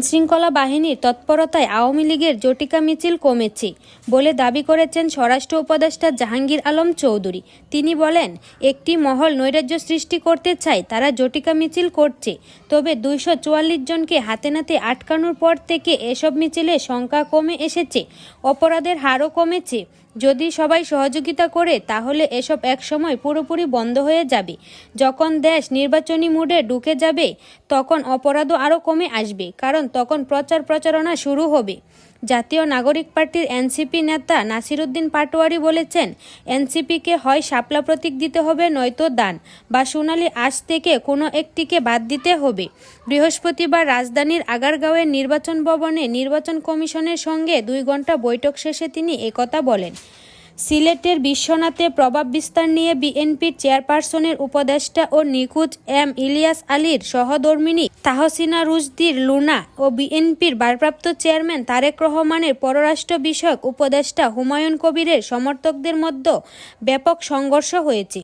আইনশৃঙ্খলা বাহিনীর তৎপরতায় আওয়ামী লীগের জটিকা মিছিল কমেছে বলে দাবি করেছেন স্বরাষ্ট্র উপদেষ্টা জাহাঙ্গীর আলম চৌধুরী। তিনি বলেন, একটি মহল নৈরাজ্য সৃষ্টি করতে চায়, তারা জটিকা মিছিল করছে। তবে 244 জনকে হাতে নাতে আটকানোর পর থেকে এসব মিছিলের সংখ্যা কমে এসেছে, অপরাধের হারও কমেছে। যদি সবাই সহযোগিতা করে তাহলে এসব একসময় পুরোপুরি বন্ধ হয়ে যাবে। যখন দেশ নির্বাচনী মুডে ঢুকে যাবে তখন অপরাধও আরও কমে আসবে, কারণ তখন প্রচারণা শুরু হবে। জাতীয় নাগরিক পার্টির এনসিপি নেতা নাসিরউদ্দিন পাটোয়ারি বলেছেন, এনসিপিকে হয় শাপলা প্রতীক দিতে হবে, নয়তো দান বা সোনালী আঁশ থেকে কোনো একটিকে বাদ দিতে হবে। বৃহস্পতিবার রাজধানীর আগারগাঁওয়ের নির্বাচন ভবনে নির্বাচন কমিশনের সঙ্গে 2 ঘণ্টা বৈঠক শেষে তিনি একথা বলেন। সিলেটের বিশ্বনাথে প্রভাব বিস্তার নিয়ে বিএনপির চেয়ারপারসনের উপদেষ্টা ও নিখোঁজ এম ইলিয়াস আলীর সহধর্মিণী তাহসিনা রুশদীর লুনা ও বিএনপির ভারপ্রাপ্ত চেয়ারম্যান তারেক রহমানের পররাষ্ট্র বিষয়ক উপদেষ্টা হুমায়ুন কবিরের সমর্থকদের মধ্যে ব্যাপক সংঘর্ষ হয়েছে।